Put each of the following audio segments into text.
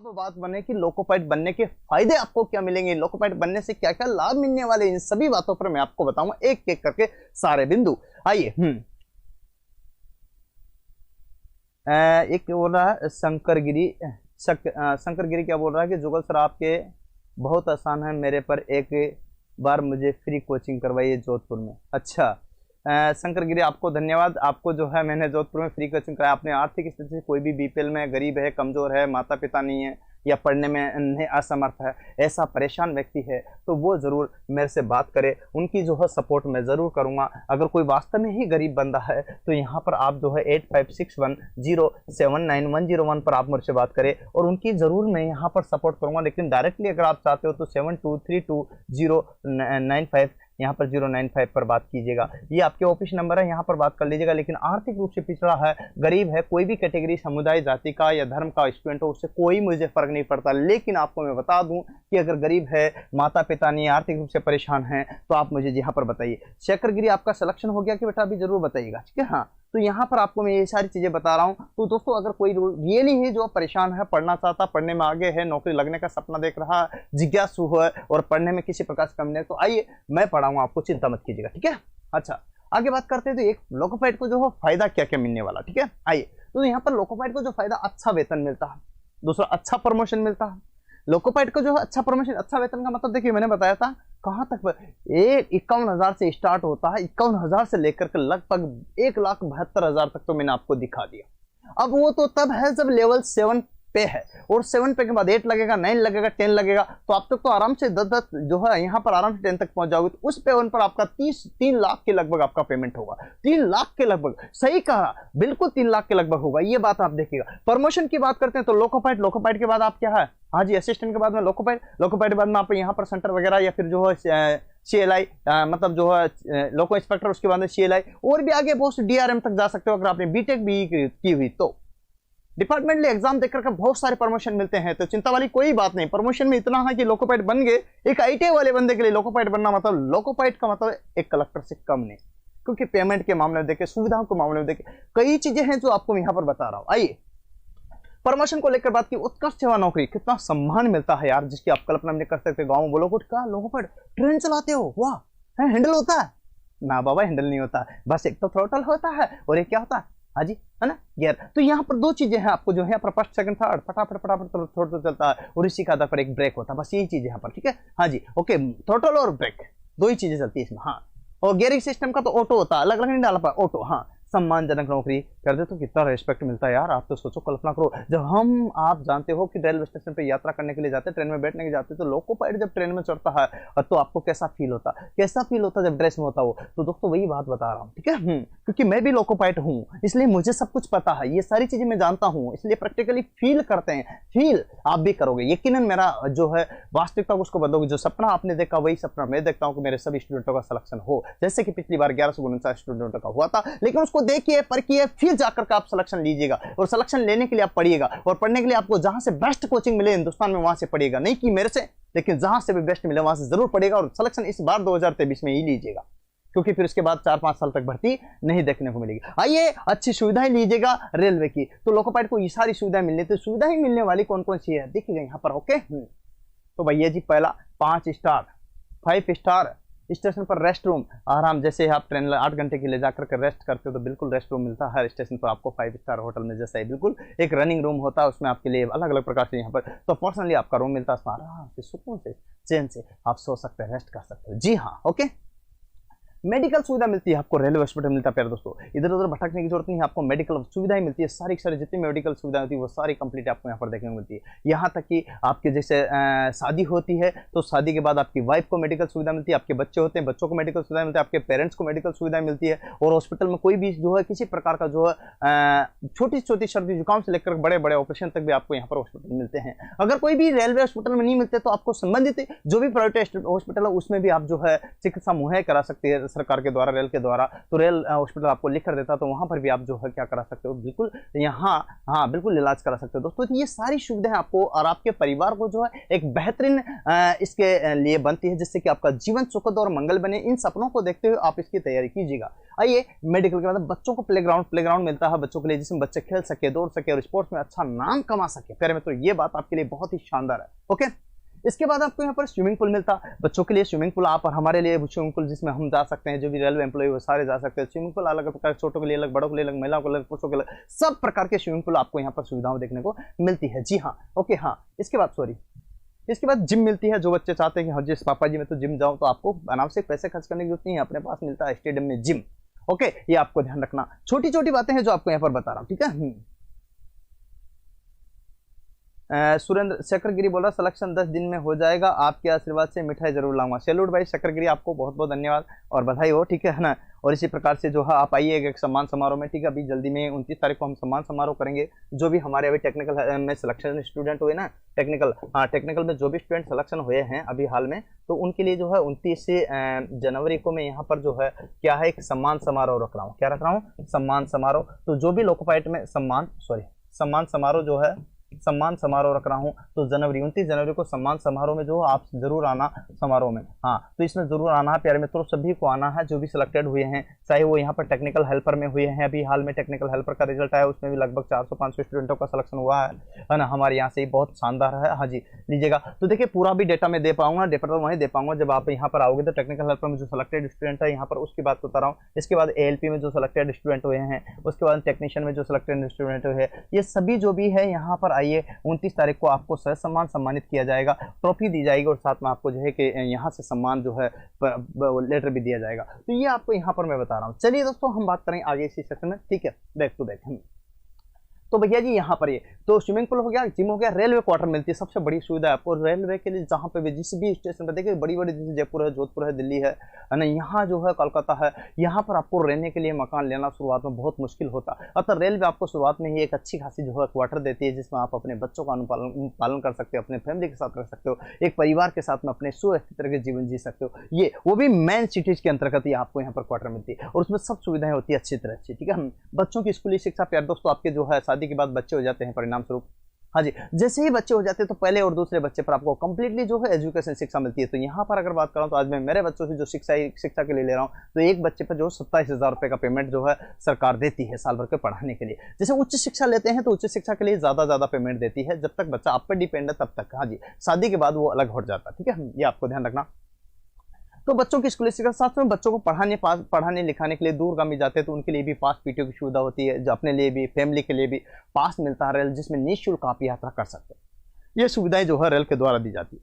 अब बात बने कि लोको पायलट बनने के फायदे आपको क्या मिलेंगे, लोको पायलट बनने से क्या क्या लाभ मिलने वाले, इन सभी बातों पर मैं आपको बताऊंगा एक एक करके सारे बिंदु। आइए एक बोल रहा है शंकरगिरी क्या बोल रहा है कि जुगल सर आपके बहुत आसान है, मेरे पर एक बार मुझे फ्री कोचिंग करवाइए जोधपुर में। अच्छा शंकरगिरी आपको धन्यवाद। आपको जो है मैंने जोधपुर में फ्री कोचिंग कराया। आपने आर्थिक स्थिति से कोई भी बीपीएल में गरीब है, कमजोर है, माता पिता नहीं है या पढ़ने में असमर्थ है, ऐसा परेशान व्यक्ति है तो वो जरूर मेरे से बात करे, उनकी जो है सपोर्ट मैं जरूर करूंगा। अगर कोई वास्तव में ही गरीब बंदा है तो यहाँ पर आप जो है 8561079101 पर आप मुझसे बात करें और उनकी जरूर मैं यहाँ पर सपोर्ट करूंगा। लेकिन डायरेक्टली अगर आप चाहते हो तो 72320995 यहाँ पर 095 पर बात कीजिएगा। ये आपके ऑफिस नंबर है, यहाँ पर बात कर लीजिएगा। लेकिन आर्थिक रूप से पिछड़ा है, गरीब है, कोई भी कैटेगरी, समुदाय, जाति का या धर्म का स्टूडेंट हो, उससे कोई मुझे फर्क नहीं पड़ता। लेकिन आपको मैं बता दूं कि अगर गरीब है, माता पिता नहीं, आर्थिक रूप से परेशान है तो आप मुझे यहाँ पर बताइए। शेखरगिरी आपका सिलेक्शन हो गया कि बेटा अभी जरूर बताइएगा, ठीक है। हाँ तो यहाँ पर आपको मैं ये सारी चीजें बता रहा हूँ। तो दोस्तों अगर कोई रियली है जो परेशान है, पढ़ना चाहता, पढ़ने में आगे है, नौकरी लगने का सपना देख रहा है, जिज्ञासु है और पढ़ने में किसी प्रकार से कमी नहीं, तो आइए मैं पढ़ाऊंगा आपको, चिंता मत कीजिएगा, ठीक है। अच्छा आगे बात करते हैं तो एक लोको पायलट को जो है फायदा क्या क्या मिलने वाला, ठीक है। आइए तो यहाँ पर लोको पायलट को जो फायदा, अच्छा वेतन मिलता है, दूसरा अच्छा प्रमोशन मिलता है। लोको पायलट को जो है अच्छा प्रमोशन, अच्छा वेतन का मतलब देखिए मैंने बताया था कहां तक, 51,000 से स्टार्ट होता है, 51,000 से लेकर के लगभग 1,72,000 तक तो मैंने आपको दिखा दिया। अब वो तो तब है जब लेवल 7 पे है, और 7 पे के बाद 8 लगेगा, 9 लगेगा, 10 लगेगा, तो आप तक तो आराम से 10 जो है यहाँ पर आराम से 10 तक पहुंच जाओगे। तो उस पे 1 पर आपका 3 लाख के लगभग आपका पेमेंट होगा, 3 लाख के लगभग, सही कहा, बिल्कुल 3 लाख के लगभग होगा, ये बात आप देखिएगा। प्रमोशन की बात करते हैं तो लोको पायलट के बाद आप क्या है, हाँ जी असिस्टेंट के बाद में लोको पायलट के बाद में आप यहाँ पर सेंटर वगैरह या फिर जो है CLI मतलब जो है लोको इंस्पेक्टर, उसके बाद में CLI और भी आगे बहुत DRM तक जा सकते हो अगर आपने बीटेक भी की हुई तो। डिपार्टमेंटली एग्जाम देकर के बहुत सारे प्रमोशन मिलते हैं, तो चिंता वाली कोई बात नहीं। प्रमोशन में इतना है कि लोको पायलट बन गए, एक ITI वाले बंदे के लिए लोको पायलट बनना मतलब लोको पायलट का मतलब एक कलेक्टर से कम नहीं, क्योंकि पेमेंट के मामले में देखे, सुविधाओं के मामले में देखे, कई चीजें हैं जो आपको यहाँ पर बता रहा हूं। आइए प्रमोशन को लेकर बात की, उत्कृष्ट सेवा नौकरी, कितना सम्मान मिलता है यार, जिसकी आप कल्पना नहीं कर सकते। गाँव बोलो कुछ का लोको पायलट ट्रेन चलाते हो, वाह, हैंडल होता है ना बाबा, हैंडल नहीं होता, बस एक तो थ्रोटल होता है और एक क्या होता है, हाँ जी है ना, गियर। तो यहाँ पर 2 चीजें हैं आपको जो है, फर्स्ट सेकंड थर्ड फटाफट थ्रोटल चलता है और इसी का आधार पर एक ब्रेक होता है, बस यही चीज यहाँ पर, ठीक है। हाँ जी ओके, थ्रोटल और ब्रेक 2 ही चीजें चलती है इसमें। हाँ और गियरिंग सिस्टम का तो ऑटो होता है, अलग अलग नहीं डाला पर ऑटो। हाँ सम्मानजनक नौकरी कर दे तो कितना रेस्पेक्ट मिलता है यार, आप तो सोचो, कल्पना करो, जब हम आप जानते हो कि रेलवे स्टेशन पे यात्रा करने के लिए जाते हैं, ट्रेन में बैठने के जाते हैं, तो लोको पायलट जब ट्रेन में चढ़ता है तो आपको कैसा फील होता है, जब ड्रेस में होता हो। तो दोस्तों वही बात बता रहा हूँ, ठीक है। क्योंकि मैं भी लोको पायलट हूँ, इसलिए मुझे सब कुछ पता है, ये सारी चीजें मैं जानता हूँ, इसलिए प्रैक्टिकली फील करते हैं, फील आप भी करोगे यकीनन। मेरा जो है वास्तविकता को उसको बदलोगे, जो सपना आपने देखा वही सपना मैं देखता हूँ कि मेरे सभी स्टूडेंटों का सिलेक्शन हो, जैसे कि पिछली बार 1149 स्टूडेंटों का हुआ था। लेकिन उसको देखिए, परखिए, फिर जाकर के आप सिलेक्शन लीजिएगा, और सिलेक्शन लेने के लिए आप पढ़िएगा, और पढ़ने के लिए आपको जहां से बेस्ट कोचिंग मिले हिंदुस्तान में वहां से पढ़िएगा, नहीं कि मेरे से, लेकिन जहां से भी बेस्ट मिले वहां से जरूर पढ़िएगा। और सिलेक्शन इस बार 2023 में ही लीजिएगा, क्योंकि फिर उसके बाद 4-5 साल तक भर्ती नहीं देखने को मिलेगी। आइए अच्छी सुविधाएं लीजिएगा रेलवे की, तो लोको पायलट को ये सारी सुविधाएं मिलनी, तो सुविधाएं मिलने वाली कौन कौन सी है देखिएगा यहाँ पर। ओके तो भैया जी, पहला 5 स्टार 5 स्टार स्टेशन पर रेस्ट रूम, आराम, जैसे आप ट्रेन 8 घंटे के लिए जाकर के रेस्ट करते हो तो बिल्कुल रेस्ट रूम मिलता है हर स्टेशन पर आपको, 5 स्टार होटल में जैसा है, बिल्कुल एक रनिंग रूम होता है, उसमें आपके लिए अलग अलग प्रकार से यहाँ पर तो पर्सनली आपका रूम मिलता है, उसमें आराम से सुकून से चैन से आप सो सकते हैं, रेस्ट कर सकते हो। जी हाँ ओके। मेडिकल सुविधा मिलती है आपको, रेलवे हॉस्पिटल मिलता है प्यारे दोस्तों, इधर उधर भटकने की जरूरत नहीं है, आपको मेडिकल सुविधाएं मिलती है, सारी की सारी जितनी मेडिकल सुविधाएं होती है वो सारी कंप्लीट आपको यहाँ पर देखने को मिलती है। यहाँ तक कि आपके जैसे शादी होती है तो शादी के बाद आपकी वाइफ को मेडिकल सुविधा मिलती है, आपके बच्चे होते हैं बच्चों को मेडिकल सुविधा मिलती है, आपके पेरेंट्स को मेडिकल सुविधा मिलती है। और हॉस्पिटल में कोई भी जो है किसी प्रकार का जो है छोटी छोटी सर्दी जुकाम से लेकर बड़े बड़े ऑपरेशन तक भी आपको यहाँ पर हॉस्पिटल मिलते हैं। अगर कोई भी रेलवे हॉस्पिटल में नहीं मिलते तो आपको संबंधित जो भी प्राइवेट हॉस्पिटल है उसमें भी आप जो है चिकित्सा मुहैया करा सकते हैं, सरकार के द्वारा, रेल के द्वारा, तो रेल हॉस्पिटल आपको लिख कर देता, तो वहाँ पर भी आप जो है क्या करा सकते हो, बिल्कुल यहाँ, हाँ बिल्कुल इलाज करा सकते हो दोस्तों। तो ये सारी सुविधाएं आपको और आपके परिवार को जो है एक बेहतरीन इसके लिए बनती है, जिससे कि आपका जीवन सुखद और मंगल बने। इन सपनों को देखते हुए आप इसकी तैयारी कीजिएगा। आइए, मेडिकल के बाद बच्चों को प्लेग्राउंड मिलता है बच्चों के लिए, जिसमें बच्चे खेल सके, दौड़ सके और स्पोर्ट्स में अच्छा नाम कमा सके। प्यारे मित्रों, ये बात आपके लिए बहुत ही शानदार है। ओके, इसके बाद आपको यहाँ पर स्विमिंग पूल मिलता है बच्चों के लिए। स्विमिंग पूल आप और हमारे लिए स्विमिंग पूल जिसमें हम जा सकते हैं, जो भी रेलवे एम्प्लॉय वो सारे जा सकते हैं। स्विमिंग पूल अलग प्रकार, छोटों के लिए अलग, बड़ों के लिए अलग, महिलाओं के अलग, पुरुषों के अलग, सब प्रकार के स्विमिंग पूल आपको यहाँ पर सुविधाएं देखने को मिलती है। जी हाँ, ओके हाँ। इसके बाद जिम मिलती है। जो बच्चे चाहते हैं कि हाँ जिस पापा जी मैं तो जिम जाऊँ, तो आपको अनावश्यक पैसे खर्च करने की जरूरत नहीं है, अपने पास मिलता है स्टेडियम में जिम। ओके, ये आपको ध्यान रखना। छोटी छोटी बातें हैं जो आपको यहाँ पर बता रहा हूँ, ठीक है। सुरेंद्र शेखर गिरी बोल रहा सिलेक्शन 10 दिन में हो जाएगा, आपके आशीर्वाद से मिठाई जरूर लाऊंगा। सैल्यूट भाई शेखर गिरी, आपको बहुत बहुत धन्यवाद और बधाई हो, ठीक है ना। और इसी प्रकार से जो है आप आइएगा एक सम्मान समारोह में, ठीक है। अभी जल्दी में 29 तारीख को हम सम्मान समारोह करेंगे। जो भी हमारे अभी टेक्निकल में सिलेक्शन स्टूडेंट हुए ना, टेक्निकल में जो भी स्टूडेंट सिलेक्शन हुए हैं अभी हाल में, तो उनके लिए जो है 29 जनवरी को मैं यहाँ पर जो है क्या है एक सम्मान समारोह रख रहा हूँ। क्या रख रहा हूँ? सम्मान समारोह। तो जो भी लोको पायलट में सम्मान समारोह जो है सम्मान समारोह रख रहा हूं, तो 29 जनवरी को सम्मान समारोह में जो आप जरूर आना समारोह में। हाँ, तो इसमें जरूर आना है प्यारे मित्रों, सभी को आना है जो भी सिलेक्टेड हुए हैं, चाहे वो यहाँ पर टेक्निकल हेल्पर में हुए हैं। अभी हाल में टेक्निकल हेल्पर का रिजल्ट आया, उसमें भी लगभग 400-500 स्टूडेंटों का सिलेक्शन हुआ है ना, हमारे यहाँ से ही बहुत शानदार है। हाँ जी, लीजिएगा। तो देखिए पूरा भी डेटा मैं दे पाऊंगा, डेटा तो वहीं दे पाऊंगा जब आप यहाँ पर आओगे। तो टेक्निकल हेल्पर में जो सिलेक्टेड स्टूडेंट है यहाँ पर उसकी बात बता रहा हूँ। इसके बाद ALP में जो सिलेक्टेड स्टूडेंट हुए हैं, उसके बाद टेक्नीशियन में जो सिलेक्टेड स्टूडेंट हुए हैं, ये सभी जो भी है यहाँ पर आइए। 29 तारीख को आपको सहसम्मान सम्मानित किया जाएगा, ट्रॉफी दी जाएगी और साथ में आपको जो है कि यहाँ से सम्मान जो है लेटर भी दिया जाएगा। तो ये आपको यहाँ पर मैं बता रहा हूँ। चलिए दोस्तों, हम बात करेंगे आगे इसी सेक्शन में, ठीक है। Back to back. तो भैया जी यहाँ पर ये तो स्विमिंग पूल हो गया, जिम हो गया, रेलवे क्वार्टर मिलती है। सबसे बड़ी सुविधा है आपको रेलवे के लिए, जहाँ पे भी जिस भी स्टेशन पर देखिए, बड़ी बड़ी जैसे जयपुर है, जोधपुर है, दिल्ली है ना, यहाँ जो है कोलकाता है, यहाँ पर आपको रहने के लिए मकान लेना शुरुआत में बहुत मुश्किल होता है। अतः रेलवे आपको शुरुआत में ही एक अच्छी खासी जो है क्वार्टर देती है, जिसमें आप अपने बच्चों का पालन कर सकते हो, अपने फैमिली के साथ रह सकते हो, एक परिवार के साथ में अपने सुव्यवस्थित तरह के जीवन जी सकते हो। ये वो भी मेन सिटीज के अंतर्गत ही आपको यहाँ पर क्वार्टर मिलती है और उसमें सब सुविधाएं होती है अच्छी तरह से, ठीक है। बच्चों की स्कूली शिक्षा प्यार दोस्तों, आपके जो है शादी के बाद बच्चे हो जाते हैं परिणाम स्वरूप, हाँ जी, जैसे ही बच्चे हो जाते हैं तो पहले और दूसरे बच्चे पर आपको कंप्लीटली जो है एजुकेशन शिक्षा मिलती है। तो यहाँ पर अगर बात करूँ तो आज मैं मेरे बच्चों से जो शिक्षा के लिए ले रहा हूँ, तो एक बच्चे पर जो 27,000 रुपये का पेमेंट जो है सरकार देती है साल भर के पढ़ाने के लिए। जैसे उच्च शिक्षा लेते हैं तो उच्च शिक्षा के लिए ज्यादा पेमेंट देती है, जब तक बच्चा आप पर डिपेंड है तब तक। हाँ जी, शादी के बाद वो अलग हो जाता है, ठीक है, ये आपको ध्यान रखना। तो बच्चों की स्कूली शिक्षा साथ में बच्चों को पढ़ाने लिखाने के लिए दूरगामी जाते हैं तो उनके लिए भी पास PTO की सुविधा होती है, जो अपने लिए भी फैमिली के लिए भी पास मिलता है रेल, जिसमें निःशुल्क आप यात्रा कर सकते हैं। ये सुविधाएं जो है रेल के द्वारा दी जाती है।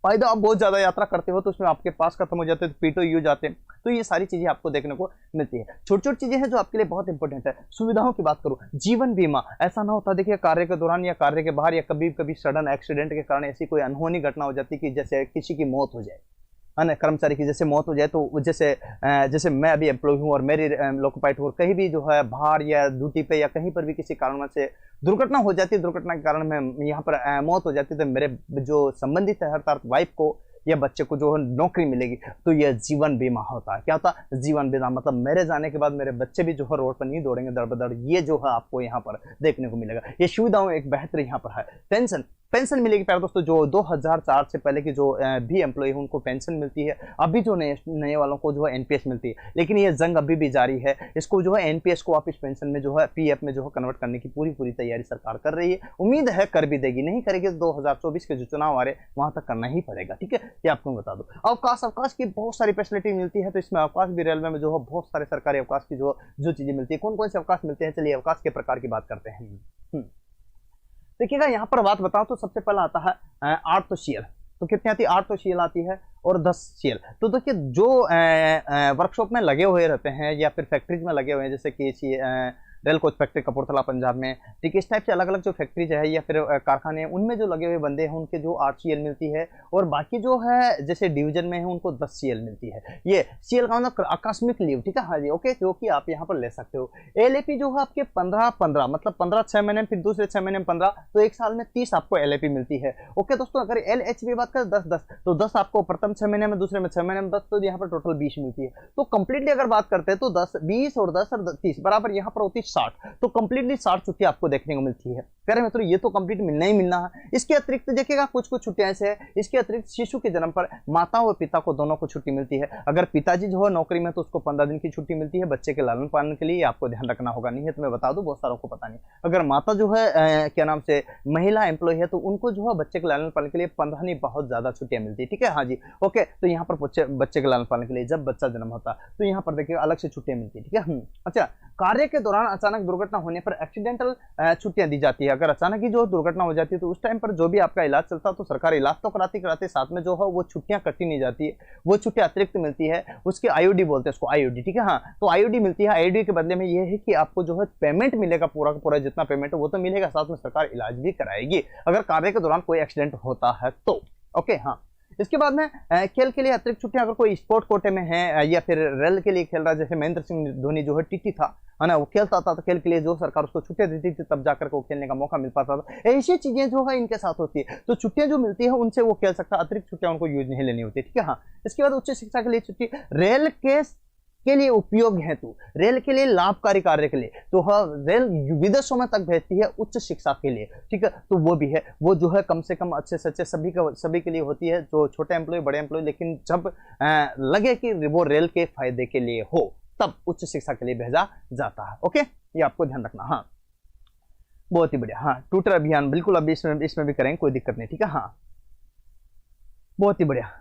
फायदा, आप बहुत ज्यादा यात्रा करते हो तो उसमें आपके पास खत्म हो जाते हैं तो PTO यूज जाते हैं, तो ये सारी चीजें आपको देखने को मिलती है। छोटी छोटी चीजें हैं जो आपके लिए बहुत इंपॉर्टेंट है। सुविधाओं की बात करूं, जीवन बीमा, ऐसा ना होता देखिए कार्य के दौरान या कार्य के बाहर या कभी कभी सडन एक्सीडेंट के कारण ऐसी कोई अनहोनी घटना हो जाती है कि जैसे किसी की मौत हो जाए, है ना, कर्मचारी की जैसे मौत हो जाए, तो जैसे मैं अभी एम्प्लॉय हूँ और मेरी लोको पायलट हूँ, कहीं भी जो है बाहर या ड्यूटी पे या कहीं पर भी किसी कारण से दुर्घटना हो जाती है, दुर्घटना के कारण में यहाँ पर मौत हो जाती है, तो मेरे जो संबंधित है अर्थात वाइफ को या बच्चे को जो है नौकरी मिलेगी, तो यह जीवन बीमा होता है। क्या होता है? जीवन बीमा। मतलब मेरे जाने के बाद मेरे बच्चे भी जो है रोड पर नहीं दौड़ेंगे दड़ बदड़, ये जो है आपको यहाँ पर देखने को मिलेगा। ये सुविधाओं एक बेहतर यहाँ पर है। पेंशन मिलेगी प्यारे दोस्तों, जो 2004 से पहले की जो भी एम्प्लॉय है उनको पेंशन मिलती है। अभी जो नए वालों को जो है NPS मिलती है, लेकिन ये जंग अभी भी जारी है। इसको जो है NPS को आप इस पेंशन में जो है PF में जो है कन्वर्ट करने की पूरी तैयारी सरकार कर रही है। उम्मीद है कर भी देगी, नहीं करेगी तो 2024 के जो चुनाव आ रहे वहां तक करना ही पड़ेगा, ठीक है, ये आपको बता दो। अवकाश की बहुत सारी फैसिलिटी मिलती है, तो इसमें अवकाश भी रेलवे में जो है बहुत सारे सरकारी अवकाश की जो चीजें मिलती है। कौन कौन से अवकाश मिलते हैं, चलिए अवकाश के प्रकार की बात करते हैं। देखिएगा, यहाँ पर बात बताओ तो सबसे पहला आता है 8 CL। तो कितनी आती है? 8 CL आती है और 10 CL। तो देखिए जो वर्कशॉप में लगे हुए रहते हैं या फिर फैक्ट्रीज में लगे हुए हैं, जैसे कि rail coach factory Kapurthala Punjab में, ठीक है। इस टाइप से अलग अलग जो फैक्ट्रीज है या फिर कारखाने हैं उनमें जो लगे हुए बंदे हैं उनके जो 8 CL मिलती है, और बाकी जो है जैसे डिवीजन में है उनको 10 CL मिलती है। ये CL का मतलब आकस्मिक लीव, ठीक है, हाँ जी, ओके, जो कि आप यहाँ पर ले सकते हो। LAP जो है आपके 15-15 मतलब 15 6 महीने में, फिर दूसरे 6 महीने में 15, तो एक साल में 30 आपको LAP मिलती है। ओके दोस्तों, अगर LHB बात करें 10-10, तो 10 आपको प्रथम 6 महीने में, दूसरे में 6 महीने में 10, तो यहाँ पर टोटल 20 मिलती है। तो कंप्लीटली अगर बात करते हैं तो 10 20 और 10 और 30 बराबर यहाँ पर होती है 60, तो कंप्लीटली 60 छुट्टी आपको देखने को मिलती है। प्यारे मित्रों, ये तो कंप्लीट मिलना ही मिलना है। इसके अतिरिक्त देखिएगा कुछ कुछ छुट्टियां ऐसे है, इसके अतिरिक्त शिशु के जन्म पर माता और पिता को दोनों को छुट्टी मिलती है। अगर पिताजी जो है नौकरी में तो उसको 15 दिन की छुट्टी मिलती है बच्चे के लालन पालन के लिए, आपको ध्यान रखना होगा। नहीं है तो मैं बता दूं, बहुत सारों को पता नहीं। अगर माता जो है क्या नाम से महिला एम्प्लॉय है तो उनको जो है बच्चे के लालन पालन के लिए 15 नहीं बहुत ज्यादा छुट्टियां मिलती है, ठीक है, हाँ जी, ओके। तो यहाँ पर बच्चे के लालन पालन के लिए जब बच्चा जन्म होता है तो यहाँ पर देखिए अलग से छुट्टियां मिलती है, ठीक है। अच्छा, कार्य के दौरान अचानक दुर्घटना होने पर एक्सीडेंटल छुट्टियां दी जाती है। अगर अचानक ही जो दुर्घटना हो जाती है तो उस टाइम पर जो भी आपका इलाज चलता है तो सरकार इलाज तो कराती कराते साथ में जो है वो छुट्टियां कटी नहीं जाती है, वो छुट्टियां अतिरिक्त मिलती है। उसके IOD बोलते हैं उसको, IOD, ठीक है, हाँ। तो IOD मिलती है। IOD के बदले में ये है कि आपको जो है पेमेंट मिलेगा, पूरा का पूरा जितना पेमेंट है वो तो मिलेगा, साथ में सरकार इलाज भी कराएगी अगर कार्य के दौरान कोई एक्सीडेंट होता है तो, ओके, हाँ। इसके बाद में खेल के लिए अतिरिक्त छुट्टियां, अगर कोई स्पोर्ट कोटे में है या फिर रेल के लिए खेल रहा है, जैसे महेंद्र सिंह धोनी जो है TT था, है ना, वो खेलता था तो खेल के लिए जो सरकार उसको छुट्टियां देती थी तब जाकर वो खेलने का मौका मिल पाता था। ऐसी चीजें जो है इनके साथ होती है, तो छुट्टियां जो मिलती है उनसे वो खेल सकता है, अतिरिक्त छुट्टियां उनको यूज नहीं लेनी होती, ठीक है, हाँ। इसके बाद उच्च शिक्षा के लिए छुट्टी, रेल के लिए उपयोग हेतु, रेल के लिए लाभकारी कार्य के लिए, तो हाँ, रेल विदेशों में तक भेजती है उच्च शिक्षा के लिए, ठीक है। तो वो भी है, वो जो है कम से कम अच्छे से अच्छे सभी के लिए होती है, जो छोटे एम्प्लॉय बड़े एम्प्लॉय, लेकिन जब लगे कि वो रेल के फायदे के लिए हो तब उच्च शिक्षा के लिए भेजा जाता है, ओके, ये आपको ध्यान रखना, हाँ। बहुत ही बढ़िया, हाँ, ट्यूटर अभियान बिल्कुल अभी इसमें भी करेंगे, कोई दिक्कत नहीं, ठीक है, हाँ, बहुत ही बढ़िया,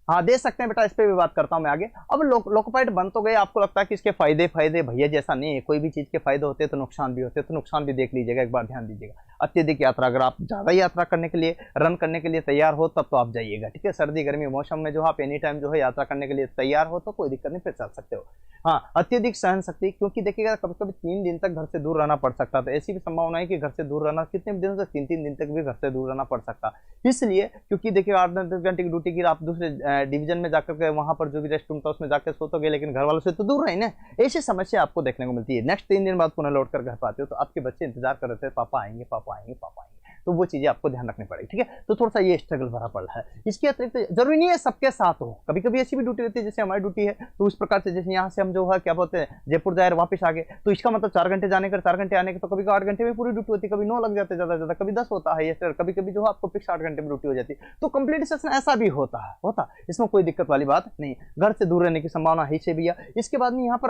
हाँ, दे सकते हैं बेटा, इस पे भी बात करता हूं मैं आगे। अब लोकोपाइट बन तो गए, आपको लगता है कि इसके फायदे भैया जैसा नहीं है, कोई भी चीज के फायदे होते हैं तो नुकसान भी होते हैं, तो नुकसान भी देख लीजिएगा, एक बार ध्यान दीजिएगा। अत्यधिक यात्रा, अगर आप ज्यादा यात्रा करने के लिए, रन करने के लिए तैयार हो तब तो आप जाइएगा, ठीक है। सर्दी गर्मी मौसम में जो आप एनी टाइम जो है यात्रा करने के लिए तैयार हो तो कोई दिक्कत नहीं, फिर चल सकते हो। हाँ, अत्यधिक सहन शक्ति, क्योंकि देखिएगा कभी कभी 3 दिन तक घर से दूर रहना पड़ सकता था, ऐसी भी संभावना है कि घर से दूर रहना कितने दिनों तक, 3-3 दिन तक भी घर से दूर रहना पड़ सकता, इसलिए क्योंकि देखिए 8-10 घंटे की ड्यूटी की आप दूसरे डिवीजन में जाकर के वहां पर जो भी रेस्ट रूम था उसमें जाकर सो तो गए, लेकिन घर वालों से तो दूर रही ना, ऐसी समस्या आपको देखने को मिलती है। नेक्स्ट 3 दिन बाद पुनः लौट कर घर पाते हो तो आपके बच्चे इंतजार कर रहे थे, पापा आएंगे पापा आएंगे पापा आएंगे, तो वो चीजें आपको ध्यान रखनी पड़ेगी, ठीक है। तो थोड़ा सा ये स्ट्रगल भरा पड़ है। इसके अतिरिक्त जरूरी नहीं है सबके साथ हो, कभी कभी ऐसी भी ड्यूटी रहती है जैसे हमारी ड्यूटी है, तो उस प्रकार से जैसे यहाँ से हम जो है क्या बोलते हैं जयपुर जाए वापस आ गए, तो इसका मतलब 4 घंटे जाने का 4 घंटे आने के, तो कभी 8 घंटे में पूरी ड्यूटी होती है, कभी 9 लग जाते हैं ज्यादा, कभी 10 होता है, या कभी कभी जो है आपको फिक्स 8 घंटे में ड्यूटी हो जाती है, तो कंप्लीट सेशन ऐसा भी होता, इसमें कोई दिक्कत वाली बात नहीं। घर से दूर रहने की संभावना है से भी है। इसके बाद में यहाँ पर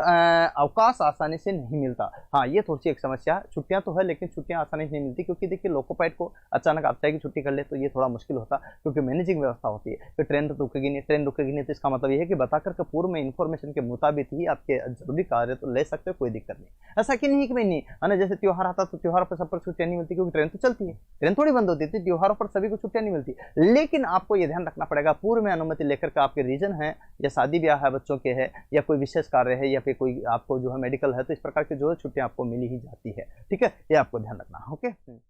अवकाश आसानी से नहीं मिलता, हाँ, ये थोड़ी सी एक समस्या। छुट्टियां तो है लेकिन छुट्टियां आसानी से नहीं मिलती, क्योंकि देखिए लोकोपाइट को अचानक आप चाहे कि छुट्टी कर ले तो ये थोड़ा मुश्किल होता, क्योंकि मैनेजिंग व्यवस्था होती है कि ट्रेन तो रुकेगी नहीं, तो इसका मतलब ये है कि बताकर के पूर्व में इन्फॉर्मेशन के मुताबिक ही आपके जरूरी कार्य तो ले सकते हो, कोई दिक्कत नहीं। ऐसा कि नहीं कि भाई नहीं, है ना, जैसे त्योहार आता तो त्योहार पर सब पर छुट्टियां नहीं मिलती, क्योंकि ट्रेन तो चलती है, ट्रेन थोड़ी बंद होती थी, त्योहारों पर सभी को छुट्टियां नहीं मिलती। लेकिन आपको ये ध्यान रखना पड़ेगा, पूर्व में अनुमति लेकर के आपके रीजन है या शादी ब्याह है बच्चों के है या कोई विशेष कार्य है या फिर कोई आपको जो है मेडिकल है, तो इस प्रकार की जो है छुट्टियां आपको मिली ही जाती है, ठीक है, ये आपको ध्यान रखना, ओके।